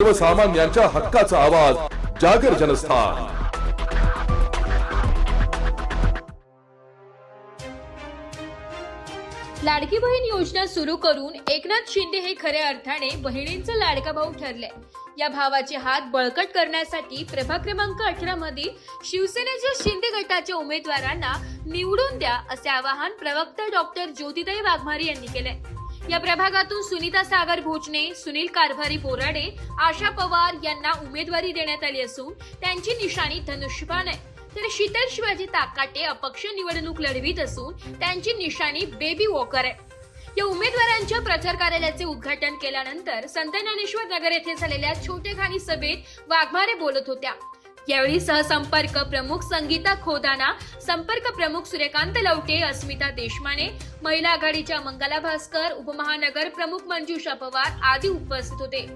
सर्वसामान्यांच्या हक्काचा आवाज जागर जनस्थान। लाडकी बहीण योजना सुरू करून एकनाथ शिंदे हे खऱ्या अर्थाने बहिणींचा लाडका भाऊ ठरले। या भावाचे हात बळकट करण्यासाठी प्रभाग क्रमांक 18 मधील शिवसेनेच्या शिंदे गटाच्या उमेदवारांना निवडून द्या असे आवाहन प्रवक्ता डॉक्टर ज्योतिताई वाघमारे यांनी केले। या प्रभागातून सुनीता सागर भोजने, सुनील कारभारी बोराडे, आशा पवार यांना उमेदवारी देण्यात आली असून त्यांची निशाणी धनुष्यबाण आहे, तर शीतल शिवाजी ताकाटे अपक्ष निवडणूक लढवित असून त्यांची निशाणी बेबी वॉकर आहे। या उमेदवारांच्या प्रचार कार्यालयाचे उद्घाटन केल्यानंतर संत ज्ञानेश्वर नगर येथे झालेल्या छोटेखानी सभेत वाघमारे बोलत होत्या। यावेळी सहसंपर्क प्रमुख संगीता खोदाना, संपर्क प्रमुख सूर्यकांत लवटे, अस्मिता देशमाने, महिला आघाडीच्या मंगला भास्कर, उपमहानगर प्रमुख मंजुषा पवार आदी उपस्थित होते।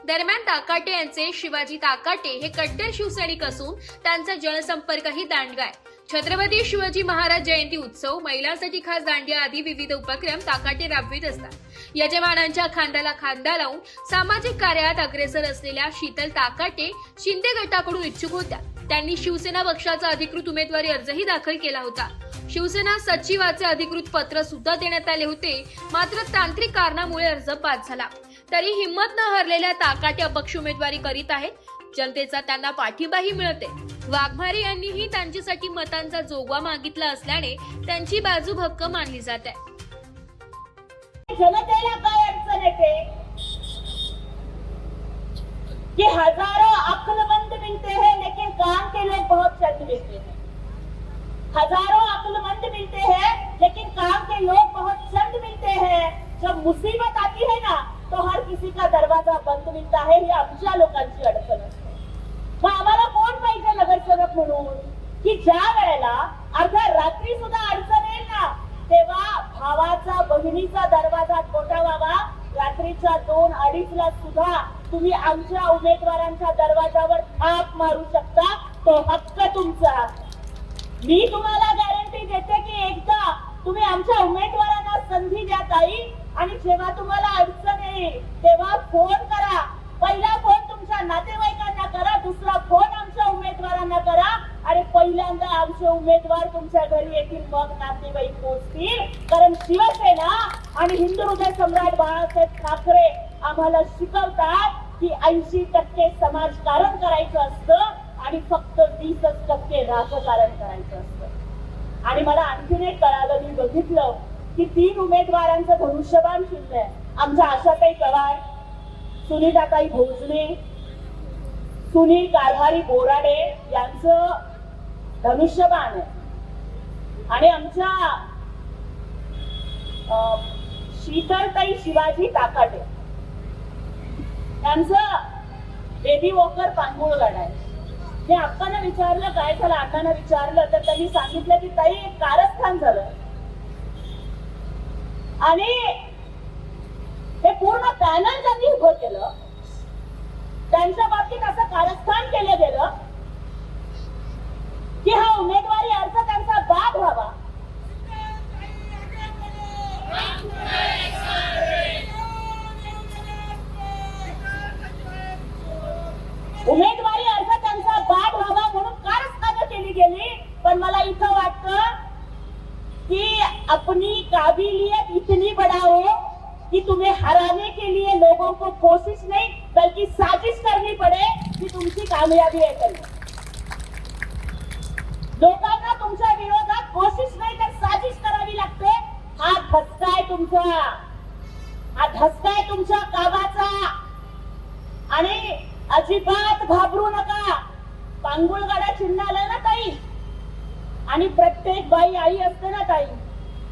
दरम्यान ताकाटे यांचे शिवाजी ताकाटे हे कट्टर शिवसैनिक असून त्यांचा जनसंपर्कही दांडगा आहे। छत्रपती शिवाजी महाराज जयंती उत्सव, महिलांसाठी खास दांडिया आदी विविध उपक्रम ताकाटे राबवित असतात। यजमानांच्या खांद्याला खांदा लावून सामाजिक कार्यात अग्रेसर असलेल्या शीतल ताकाटे शिंदे गटाकडून इच्छुक होत्या। त्यांनी शिवसेना पक्षाचा अधिकृत उमेदवारी अर्जही दाखल केला होता। शिवसेना सचिवाचे अधिकृत पत्र सुद्धा देण्यात आले होते, मात्र तांत्रिक कारणामुळे अर्ज पास झाला। तरी हिंमत न हरलेल्या ताकाटे अपक्ष उमेदवारी करीत आहेत। जनतेचा त्यांना पाठिंबाही मिळते। वाघमारे यांनीही त्यांच्यासाठी मतांचा जोगवा मागितला असल्याने त्यांची बाजू भक्क मानली जात आहे। जनतेला काय अडचण येते कि हजारों अक्लमंद मिलते हैं लेकिन काम के लोग बहुत चंद मिलते हैं। हजारों अक्लमंद मिलते हैं लेकिन काम के लोग बहुत चंद मिलते हैं। जब मुसीबत आती है ना तो हर किसी का दरवाजा बंद मिलता है। ही आमच्या लोकांची अडचण असते। मग आम्हाला कोण पाहिजे नगरसेवक म्हणून की ज्या वेळेला अर्ध्या रात्री सुद्धा अडचण येईल ना तेव्हा भावाचा बहिणीचा दरवाजा ठोठावावा। रात्रीच्या 2-2:30 सुद्धा तुम्ही आमच्या उमेदवारांच्या दरवाजावर थाप मारू शकता, तो हक्क तुमचा। मी तुम्हाला गॅरंटी देते की एकदा तुम्ही आमच्या उमेदवारांना संधी द्या ताई, आणि जेव्हा तुम्हाला अडचण येईल तेव्हा फोन करा। पहिला फोन तुमच्या नातेवाईकांना करा, दुसरा फोन आमच्या उमेदवारांना करा, आणि पहिल्यांदा आमचे उमेदवार तुमच्या घरी येतील, मग नातेवाईक पोहोचतील। कारण शिवसेना आणि हिंदू हृदय सम्राट बाळासाहेब ठाकरे आम्हाला शिकवतात की 80% समाजकारण करायचं असतं आणि फक्त 20% राजकारण करायचं असतं। आणि मला आणखीन एक कळालं, मी बघितलं की 3 उमेदवारांचं धनुष्यबाण शिरलंय। आमच्या आशाताई पवार, सुनीताताई भोजने, सुनील कारभारी बोराडे यांचं धनुष्यबाण आहे, आणि आमच्या शीतलताई शिवाजी ताकाटे यांचं बेबी वॉकर पांगुळगड आहे। मी अक्कांना विचारलं काय झालं, अण्णांना विचारलं तर त्यांनी सांगितलं की ताई एक कारस्थान झालं आणि हे पूर्ण पॅनल त्यांनी उभं केलं। त्यांच्या बाबतीत असं कारस्थान केलं गेलं की हा उमेदवारी अर्ज त्यांचा बाद व्हावा। उमेदवारी अर्ज त्यांचा बाद व्हावा म्हणून कारस्थानं केली गेली। पण मला इथं वाटतं कि अपनी काबिलियत इतनी बढ़ाओ कि तुम्हें हराने के लिए लोगों को कोशिश नहीं बल्कि साजिश करनी पड़े कि तुमची कामयाबी आहे तरी। लोकांना तुमच्या विरोधात कोशिश नाही तर साजिश करावी लागते। हा धसका आहे तुमचा, हा धसका आहे तुमच्या कामाचा, आणि अजिबात घाबरू नका। पांगुळगडा चिन्ह आलं ना ताई, आणि प्रत्येक बाई आई असते ना ताई।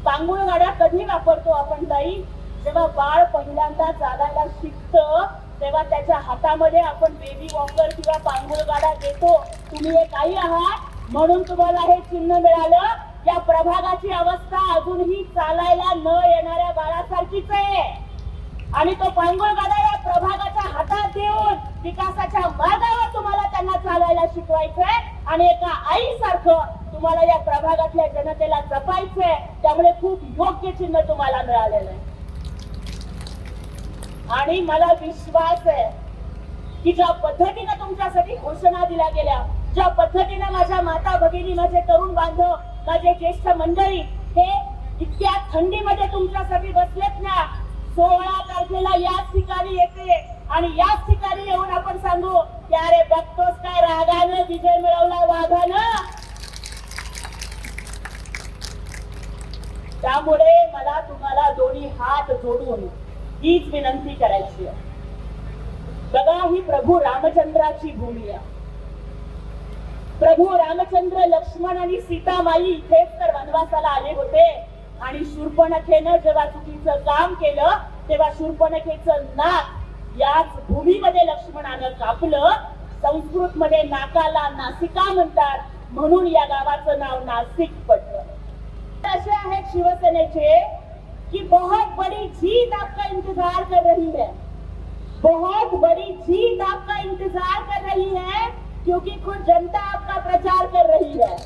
पांगुळगडा कधी वापरतो आपण ताई? जेव्हा बाळ पहिल्यांदा चालायला शिकतं तेव्हा त्याच्या हातामध्ये आपण बेबी वॉकर किंवा पांगुळगडा देतो। तुम्ही एक आई आहात म्हणून तुम्हाला हे चिन्ह मिळालं। या प्रभागाची अवस्था अजूनही चालायला न येणाऱ्या बाळासारखीच आहे, आणि तो पांगुळगडा या प्रभागाच्या हातात देऊन विकासाच्या मार्गावर तुम्हाला त्यांना चालायला शिकवायचंय, आणि एका आईसारखं तुम्हाला या प्रभागातल्या जनतेला जपायचंय। त्यामुळे खूप योग्य चिन्ह तुम्हाला मिळालेलं आहे, आणि मला विश्वास आहे की ज्या पद्धतीने तुमच्यासाठी घोषणा दिल्या गेल्या, ज्या पद्धतीने माझ्या माता भगिनी, माझे तरुण बांधव, माझे ज्येष्ठ मंडळी हे इतक्या थंडीमध्ये तुमच्यासाठी बसलेत ना, 16 तारखेला याच ठिकाणी येते आणि याच ठिकाणी येऊन आपण सांगू की अरे बघतोस काय रागानं विजय मिळवला वाघानं. त्यामुळे मला तुम्हाला दोन्ही हात जोडून हीच विनंती करायची आहे. बघा, ही प्रभू रामचंद्राची भूमी आहे. प्रभू रामचंद्र, लक्ष्मण आणि सीतामाई इथेच तर वनवासाला आले होते आणि शूर्पणखेनं जेव्हा चुकीचं काम केलं तेव्हा शूर्पणखेचं नाक याच भूमीमध्ये लक्ष्मणानं कापलं. संस्कृत मध्ये नाकाला नासिका म्हणतात, म्हणून या गावाचं नाव नाशिक पडलं. असे आहेत शिवसेनेचे की बहुत बड़ी जीत आपका इंतजार कर रही है, बहुत बड़ी जीत आपका इंतजार कर रही है, क्योंकि खुद जनता आपका प्रचार कर रही है.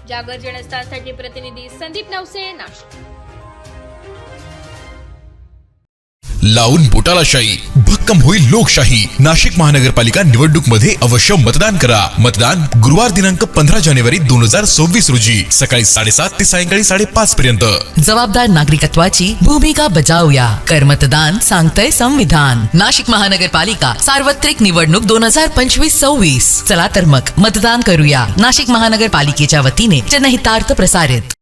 जागर जनस्थानसाठी प्रतिनिधी संदीप नवसे, नाशिक. लावून बोटाला शाई, भक्कम होईल लोकशाही. नाशिक महानगरपालिका निवडणूक मध्ये अवश्य मतदान करा. मतदान गुरुवार दिनांक 15 जानेवारी 2024 रोजी सकाळी 7:30 ते सायंकाळी 5:30 पर्यंत. जबाबदार नागरिकत्वाची भूमिका बजावूया. कर मतदान सांगतंय संविधान. नाशिक महानगरपालिका सार्वत्रिक निवडणूक 2025-26. चला तर मग मतदान करूया. नाशिक महानगरपालिकेच्या वतीने जनहितार्थ प्रसारित.